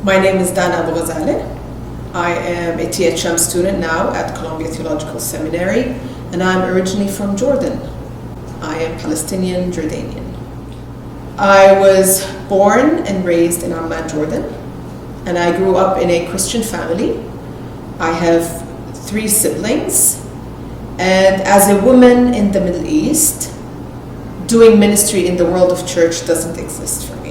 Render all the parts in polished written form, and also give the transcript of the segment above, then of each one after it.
My name is Dana Abu Ghazaleh. I am a THM student now at Columbia Theological Seminary, and I'm originally from Jordan. I am Palestinian Jordanian. I was born and raised in Amman, Jordan, and I grew up in a Christian family. I have 3 siblings, and as a woman in the Middle East, doing ministry in the world of church doesn't exist for me.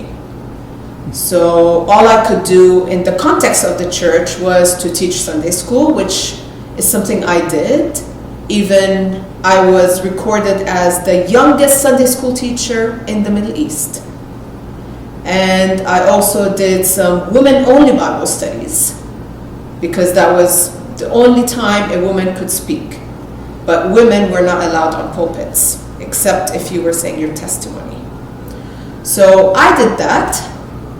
So all I could do in the context of the church was to teach Sunday school, which is something I did. Even I was recorded as the youngest Sunday school teacher in the Middle East. And I also did some women-only Bible studies, because that was the only time a woman could speak. But women were not allowed on pulpits, except if you were saying your testimony. So I did that.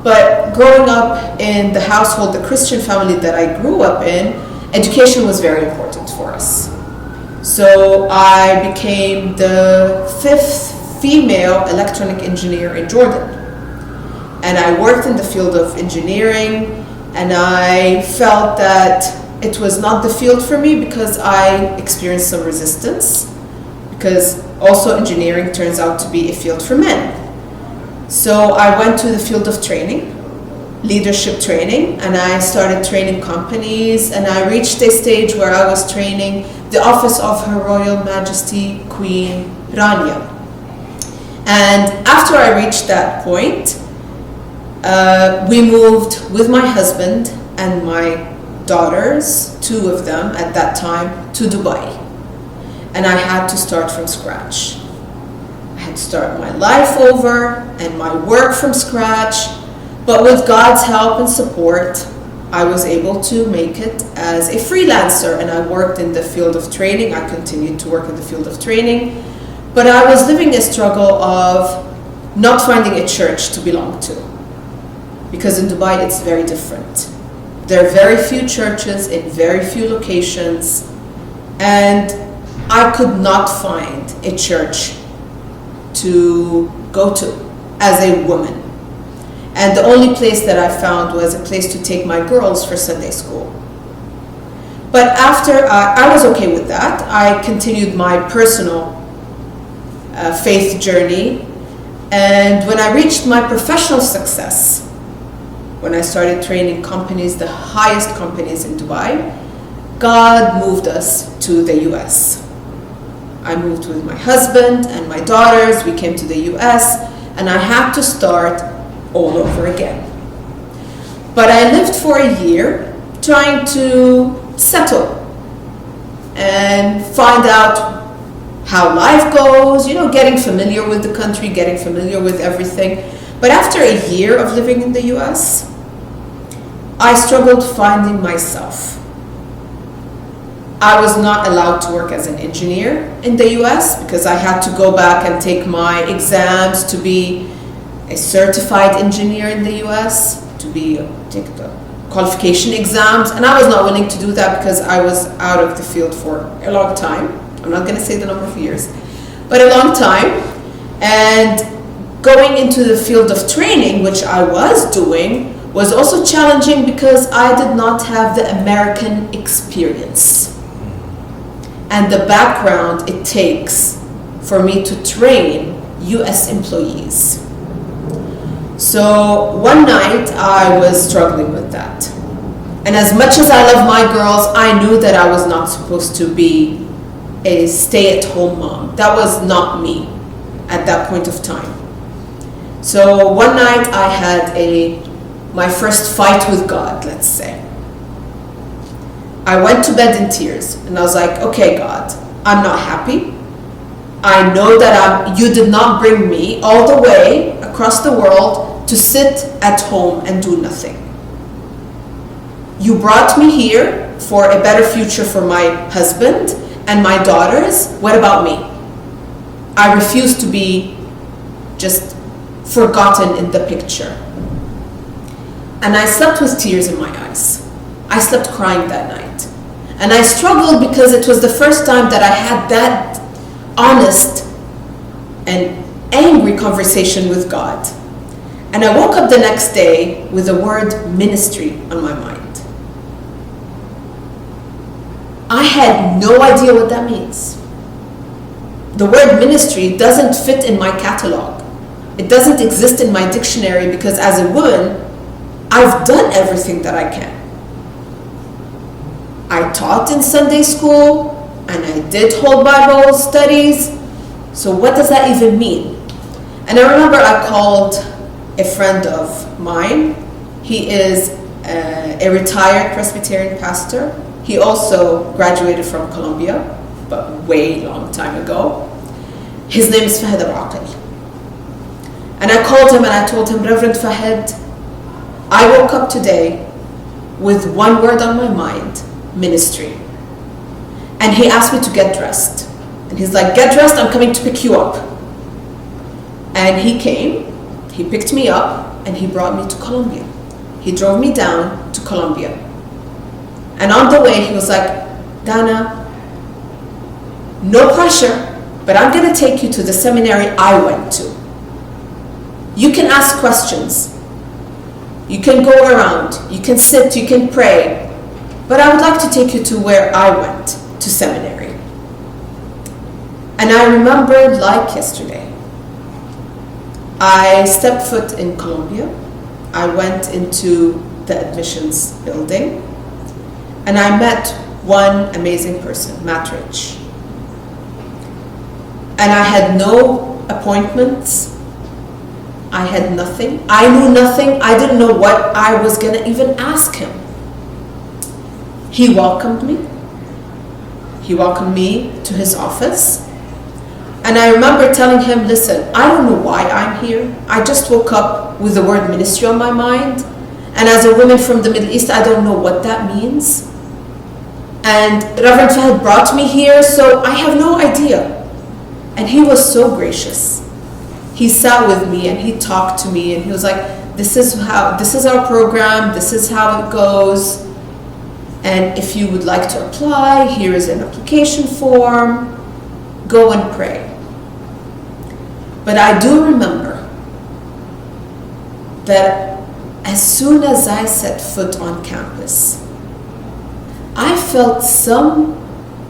But growing up in the household, the Christian family that I grew up in, education was very important for us. So I became the 5th female electronic engineer in Jordan. And I worked in the field of engineering, and I felt that it was not the field for me because I experienced some resistance, because also engineering turns out to be a field for men. So I went to the field of training, leadership training, and I started training companies, and I reached a stage where I was training the office of Her Royal Majesty Queen Rania. And after I reached that point, we moved with my husband and my daughters, 2 of them at that time, to Dubai. And I had to start from scratch. I had to start my life over and my work from scratch, but with God's help and support, I was able to make it as a freelancer, and I worked in the field of training. I continued to work in the field of training, but I was living a struggle of not finding a church to belong to, because in Dubai it's very different. There are very few churches in very few locations, and I could not find a church to go to as a woman. And the only place that I found was a place to take my girls for Sunday school. But after I was okay with that, I continued my personal faith journey. And when I reached my professional success, when I started training companies, the highest companies in Dubai, God moved us to the US. I moved with my husband and my daughters. We came to the US, and I had to start all over again. But I lived for a year trying to settle and find out how life goes, getting familiar with the country, getting familiar with everything. But after a year of living in the US, I struggled finding myself. I was not allowed to work as an engineer in the US because I had to go back and take my exams to be a certified engineer in the US, take the qualification exams, and I was not willing to do that because I was out of the field for a long time. I'm not going to say the number of years, but a long time. And going into the field of training, which I was doing, was also challenging because I did not have the American experience and the background it takes for me to train US employees. So one night I was struggling with that. And as much as I love my girls, I knew that I was not supposed to be a stay-at-home mom. That was not me at that point of time. So one night I had my first fight with God, let's say. I went to bed in tears, and I was like, okay, God, I'm not happy. I know that you did not bring me all the way across the world to sit at home and do nothing. You brought me here for a better future for my husband and my daughters. What about me? I refuse to be just forgotten in the picture. And I slept with tears in my eyes. I slept crying that night. And I struggled because it was the first time that I had that honest and angry conversation with God. And I woke up the next day with the word ministry on my mind. I had no idea what that means. The word ministry doesn't fit in my catalog. It doesn't exist in my dictionary because as a woman, I've done everything that I can. I taught in Sunday school and I did hold Bible studies. So what does that even mean? And I remember I called a friend of mine. He is a retired Presbyterian pastor. He also graduated from Columbia, but way long time ago. His name is Fahad Abu Ghazaleh. And I called him and I told him, Reverend Fahad, I woke up today with one word on my mind, ministry. And he asked me to get dressed. And he's like, get dressed, I'm coming to pick you up. And he came, he picked me up, and he brought me to Columbia. He drove me down to Columbia. And on the way, he was like, Dana, no pressure, but I'm going to take you to the seminary I went to. You can ask questions. You can go around. You can sit. You can pray. But I would like to take you to where I went to seminary. And I remember like yesterday. I stepped foot in Columbia. I went into the admissions building. And I met one amazing person, Matt Rich. And I had no appointments. I had nothing. I knew nothing. I didn't know what I was going to even ask him. He welcomed me. He welcomed me to his office. And I remember telling him, listen, I don't know why I'm here. I just woke up with the word ministry on my mind. And as a woman from the Middle East, I don't know what that means. And Reverend Fahad brought me here, so I have no idea. And he was so gracious. He sat with me and he talked to me and he was like, this is our program, this is how it goes. And if you would like to apply, here is an application form. Go and pray. But I do remember that as soon as I set foot on campus, I felt some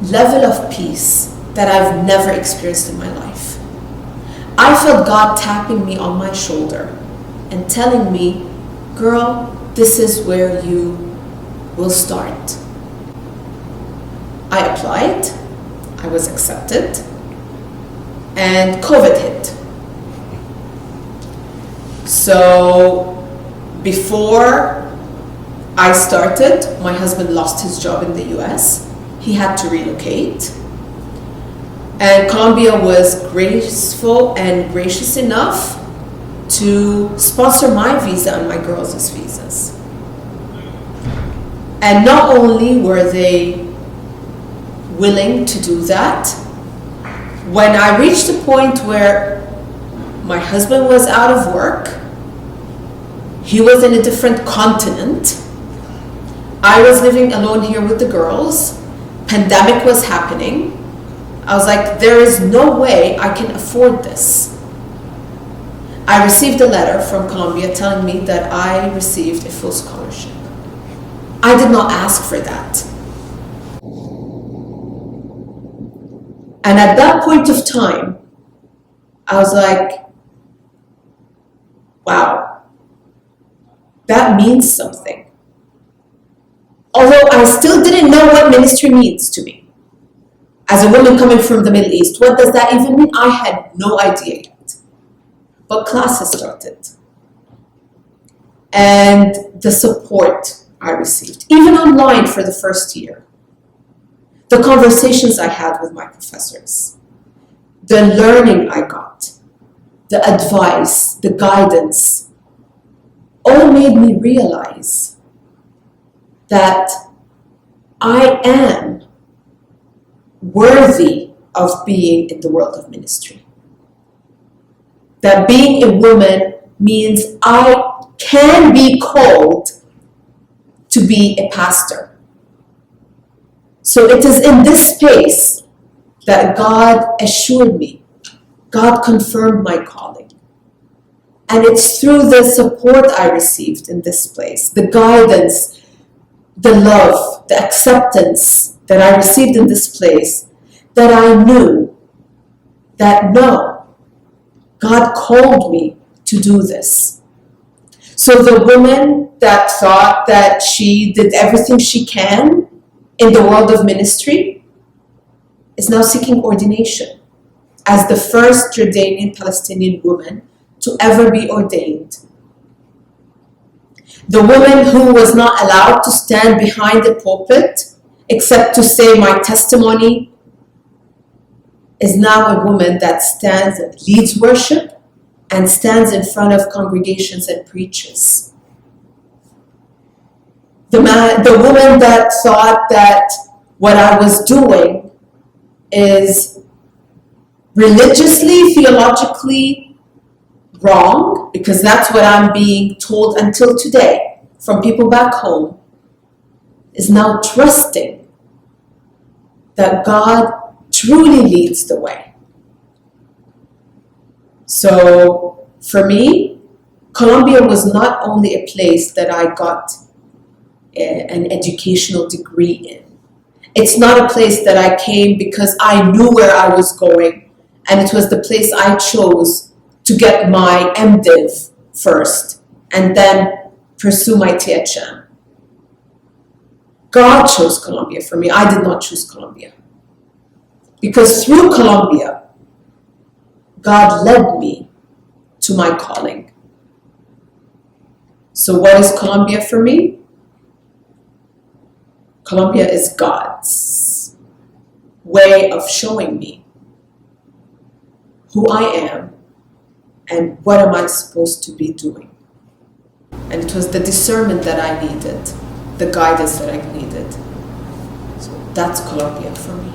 level of peace that I've never experienced in my life. I felt God tapping me on my shoulder and telling me, girl, this is where you will start. I applied, I was accepted, and COVID hit. So before I started, my husband lost his job in the US. He had to relocate. And Columbia was graceful and gracious enough to sponsor my visa and my girls' visas. And not only were they willing to do that, when I reached a point where my husband was out of work, he was in a different continent, I was living alone here with the girls, pandemic was happening, I was like, there is no way I can afford this. I received a letter from Columbia telling me that I received a full scholarship. I did not ask for that. And at that point of time, I was like, wow, that means something. Although I still didn't know what ministry means to me. As a woman coming from the Middle East, what does that even mean? I had no idea yet. But classes started. And the support I received, even online for the first year. The conversations I had with my professors. The learning I got. The advice, the guidance, all made me realize that I am worthy of being in the world of ministry. That being a woman means I can be called to be a pastor. So it is in this space that God assured me, God confirmed my calling. And it's through the support I received in this place, the guidance, the love, the acceptance that I received in this place, that I knew that no, God called me to do this. So the woman that thought that she did everything she can in the world of ministry is now seeking ordination as the first Jordanian Palestinian woman to ever be ordained. The woman who was not allowed to stand behind the pulpit except to say my testimony is now a woman that stands and leads worship and stands in front of congregations and preaches. The woman that thought that what I was doing is religiously, theologically wrong, because that's what I'm being told until today from people back home, is now trusting that God truly leads the way. So for me, Columbia was not only a place that I got an educational degree in. It's not a place that I came because I knew where I was going, and it was the place I chose to get my MDiv first and then pursue my THM. God chose Columbia for me. I did not choose Columbia. Because through Columbia, God led me to my calling. So what is Columbia for me? Columbia is God's way of showing me who I am and what am I supposed to be doing. And it was the discernment that I needed, the guidance that I needed. So that's Columbia for me.